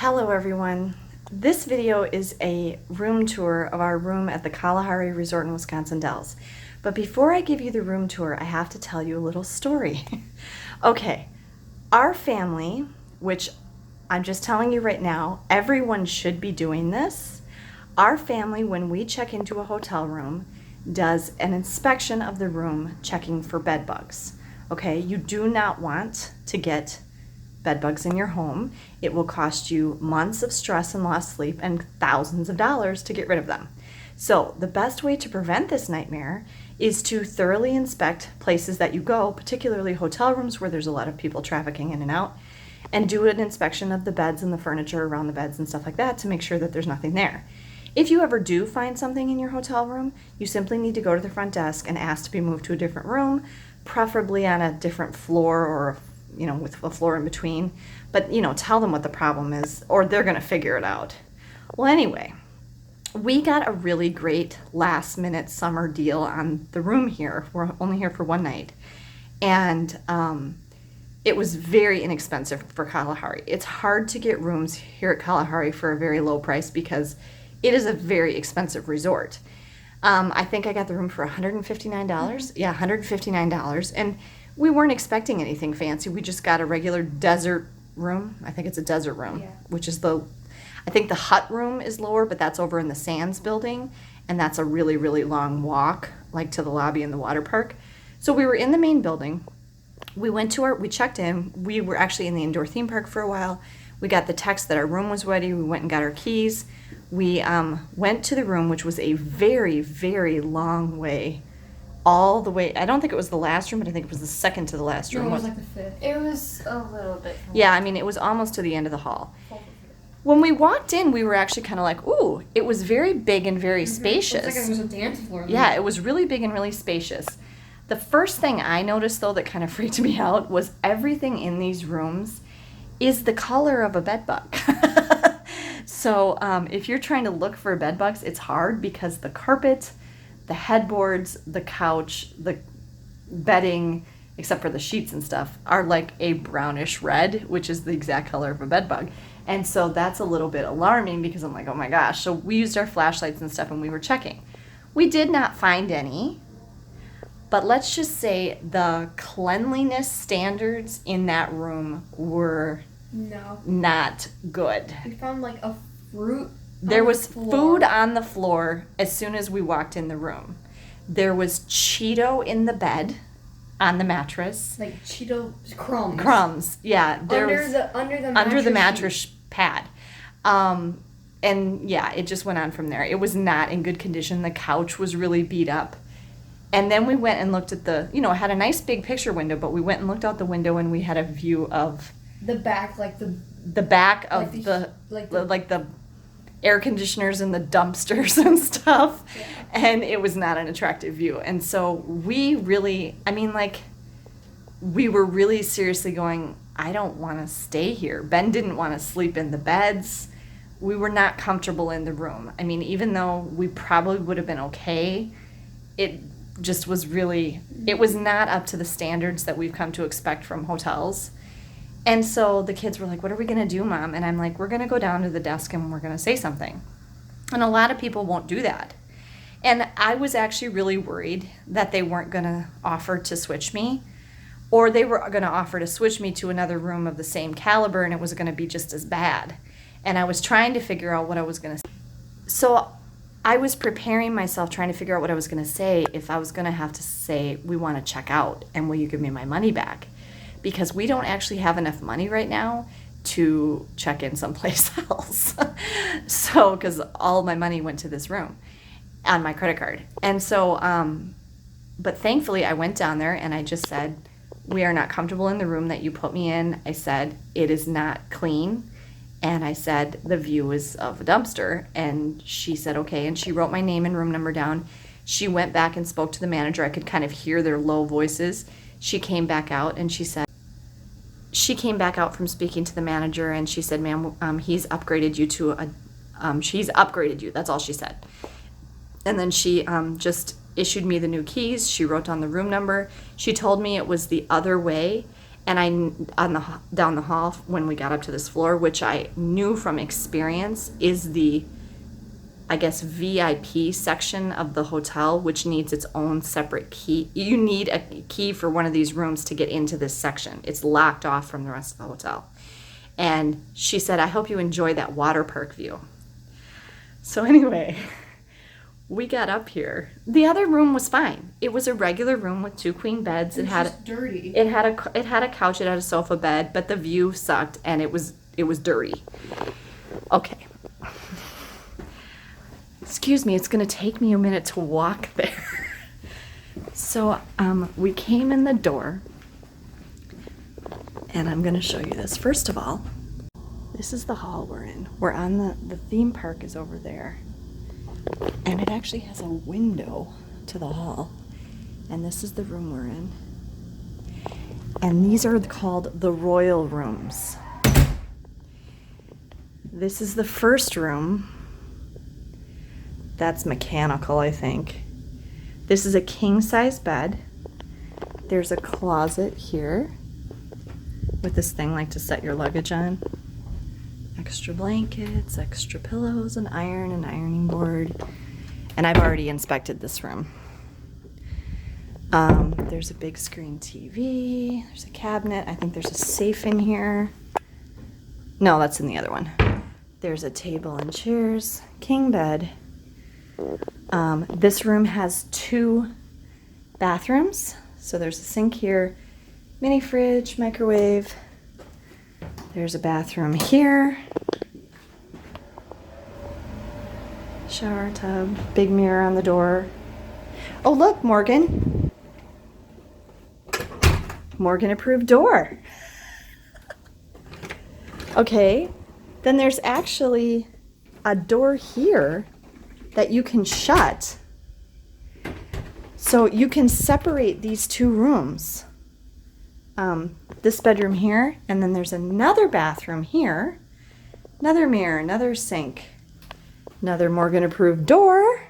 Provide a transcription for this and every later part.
Hello everyone. This video is a room tour of our room at the Kalahari Resort in Wisconsin Dells. But before I give you the room tour, I have to tell you a little story. Okay, our family, which I'm just telling you right now, everyone should be doing this. Our family, when we check into a hotel room, does an inspection of the room checking for bed bugs. Okay, you do not want to get bed bugs in your home. It will cost you months of stress and lost sleep and thousands of dollars to get rid of them. So the best way to prevent this nightmare is to thoroughly inspect places that you go, particularly hotel rooms where there's a lot of people trafficking in and out, and do an inspection of the beds and the furniture around the beds and stuff like that to make sure that there's nothing there. If you ever do find something in your hotel room, you simply need to go to the front desk and ask to be moved to a different room, preferably on a different floor or with a floor in between, but tell them what the problem is or they're going to figure it out. Well, anyway, we got a really great last minute summer deal on the room here. We're only here for one night, and it was very inexpensive for Kalahari. It's hard to get rooms here at Kalahari for a very low price because it is a very expensive resort. I think I got the room for $159. Yeah, $159, and we weren't expecting anything fancy. We just got a regular desert room. I think it's a desert room, which is I think the hut room is lower, but that's over in the Sands building, and that's a really, really long walk, like to the lobby in the water park. So we were in the main building. We checked in. We were actually in the indoor theme park for a while. We got the text that our room was ready. We went and got our keys. We went to the room, which was a very, very long way. All the way, I don't think it was the last room, but I think it was the second to the last room. No, it was like the fifth. It was a little bit. Yeah, I mean, it was almost to the end of the hall. When we walked in, we were actually kind of like, ooh, it was very big and very spacious. It was like there was a dance floor. Yeah, it was really big and really spacious. The first thing I noticed, though, that kind of freaked me out was everything in these rooms is the color of a bed bug. So if you're trying to look for bed bugs, it's hard because the carpet, the headboards, the couch, the bedding, except for the sheets and stuff, are like a brownish red, which is the exact color of a bed bug. And so that's a little bit alarming because I'm like, oh my gosh. So we used our flashlights and stuff and we were checking. We did not find any, but let's just say the cleanliness standards in that room were not good. We found like a fruit. There was food on the floor as soon as we walked in the room. There was Cheeto in the bed, on the mattress. Like Cheeto crumbs. Crumbs, yeah. Under the mattress pad. And yeah, it just went on from there. It was not in good condition. The couch was really beat up. And then we went and looked at it had a nice big picture window, but we went and looked out the window and we had a view of the back, the back of the air conditioners and the dumpsters and stuff. Yeah. And it was not an attractive view. And so we were really seriously going, I don't want to stay here. Ben didn't want to sleep in the beds. We were not comfortable in the room. I mean, even though we probably would have been okay, it just was it was not up to the standards that we've come to expect from hotels. And so the kids were like, what are we going to do, Mom? And I'm like, we're going to go down to the desk and we're going to say something. And a lot of people won't do that. And I was actually really worried that they weren't going to offer to switch me, or they were going to offer to switch me to another room of the same caliber and it was going to be just as bad. And I was trying to figure out what I was going to say. So I was preparing myself, trying to figure out what I was going to say if I was going to have to say, we want to check out and will you give me my money back? Because we don't actually have enough money right now to check in someplace else. So, because all my money went to this room on my credit card. And so, but thankfully I went down there and I just said, we are not comfortable in the room that you put me in. I said, it is not clean. And I said, the view is of a dumpster. And she said, okay. And she wrote my name and room number down. She went back and spoke to the manager. I could kind of hear their low voices. She came back out and she came from speaking to the manager and she said, ma'am, he's upgraded you to she's upgraded you. That's all she said. And then she just issued me the new keys. She wrote down the room number. She told me it was the other way And down the hall when we got up to this floor, which I knew from experience is the, I guess, VIP section of the hotel, which needs its own separate key. You need a key for one of these rooms to get into this section. It's locked off from the rest of the hotel. And she said, I hope you enjoy that water park view. So anyway, we got up here. The other room was fine. It was a regular room with 2 queen beds. It was just dirty. It had a couch. It had a sofa bed, but the view sucked and it was dirty. Okay. Excuse me. It's gonna take me a minute to walk there. So we came in the door, and I'm gonna show you this. First of all, this is the hall we're in. We're on the theme park is over there. And it actually has a window to the hall. And this is the room we're in. And these are called the royal rooms. This is the first room. That's mechanical, I think. This is a king-size bed. There's a closet here with this thing like to set your luggage on. Extra blankets, extra pillows, an ironing board. And I've already inspected this room. There's a big screen TV. There's a cabinet. I think there's a safe in here. No, that's in the other one. There's a table and chairs. King bed. This room has 2 bathrooms. So there's a sink here, mini fridge, microwave. There's a bathroom here. Shower tub, big mirror on the door. Oh, look, Morgan. Morgan approved door. Okay, then there's actually a door here that you can shut. So you can separate these 2 rooms. This bedroom here, and then there's another bathroom here, another mirror, another sink, another Morgan approved door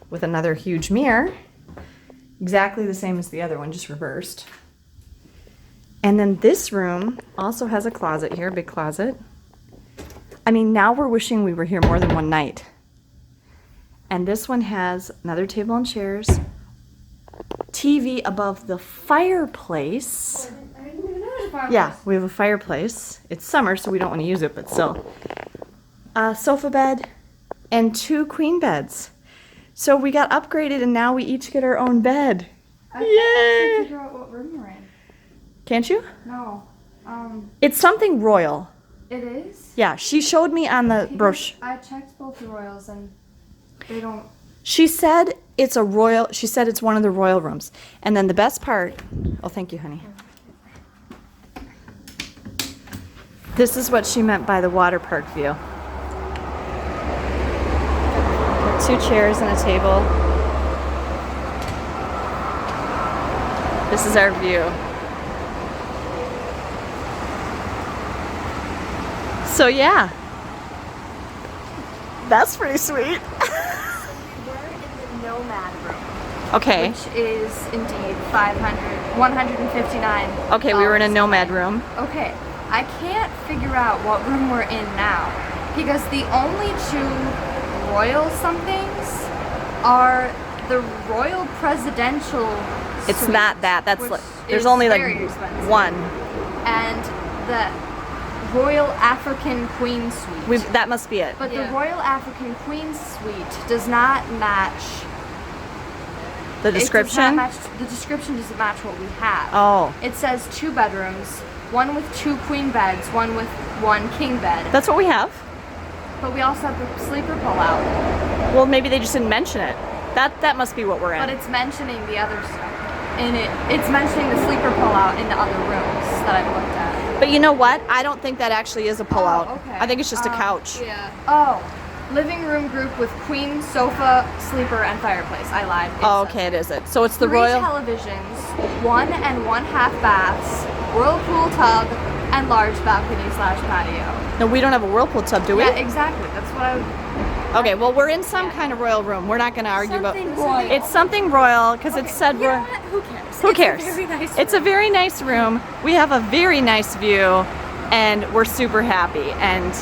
with another huge mirror, exactly the same as the other one, just reversed. And then this room also has a closet here, big closet. I mean, now we're wishing we were here more than one night. And this one has another table and chairs, TV above the fireplace. I didn't even notice a fireplace. Yeah, we have a fireplace. It's summer, so we don't want to use it, but still. A sofa bed and 2 queen beds. So we got upgraded, and now we each get our own bed. I Yay! can't figure out what room we're in. Can't you? No. It's something royal. It is? Yeah, she showed me on the Because brochure. I checked both the royals and they don't. She said it's a royal. She said it's one of the royal rooms. And then the best part. Oh, thank you, honey. This is what she meant by the water park view. Got 2 chairs and a table. This is our view. So yeah, that's pretty sweet. We're in the nomad room. Okay. Which is indeed 159. Okay, we were in a nomad room. Okay, I can't figure out what room we're in now because the only 2 royal somethings are the royal presidential. It's suite, not that. That's which like, there's is only like very expensive, 1. and the Royal African Queen Suite. That must be it. But the Royal African Queen Suite does not match. The description? The description doesn't match what we have. Oh. It says 2 bedrooms, 1 with 2 queen beds, 1 with 1 king bed. That's what we have. But we also have the sleeper pull-out. Well, maybe they just didn't mention it. That must be what we're in. But it's mentioning the other stuff. It's mentioning the sleeper pull-out in the other rooms that I've looked at. But you know what? I don't think that actually is a pullout. Oh, okay. I think it's just a couch. Yeah. Oh, living room group with queen, sofa, sleeper, and fireplace. I lied. Oh, okay, it is it. So it's the 3 royal. televisions, 1 1/2 baths, whirlpool tub, and large balcony/patio. No, we don't have a whirlpool tub, do we? Yeah, exactly. That's what I would. Okay, well, we're in some kind of royal room. We're not going to argue about Something royal. It's something royal because it said You know royal. what? Who cares? Who cares? A very nice It's a room. very nice room. We have a very nice view, and we're super happy. And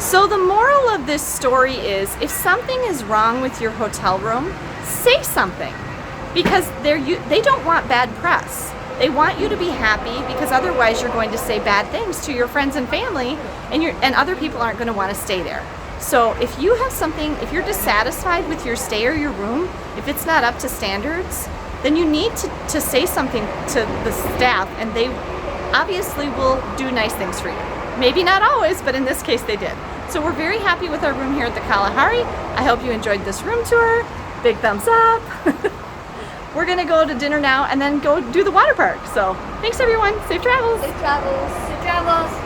so the moral of this story is, if something is wrong with your hotel room, say something, because they don't want bad press. They want you to be happy, because otherwise you're going to say bad things to your friends and family, and other people aren't going to want to stay there. So if you have something, if you're dissatisfied with your stay or your room, if it's not up to standards, then you need to say something to the staff, and they obviously will do nice things for you. Maybe not always, but in this case they did. So we're very happy with our room here at the Kalahari. I hope you enjoyed this room tour. Big thumbs up. We're gonna go to dinner now and then go do the water park. So thanks everyone, safe travels. Safe travels. Safe travels.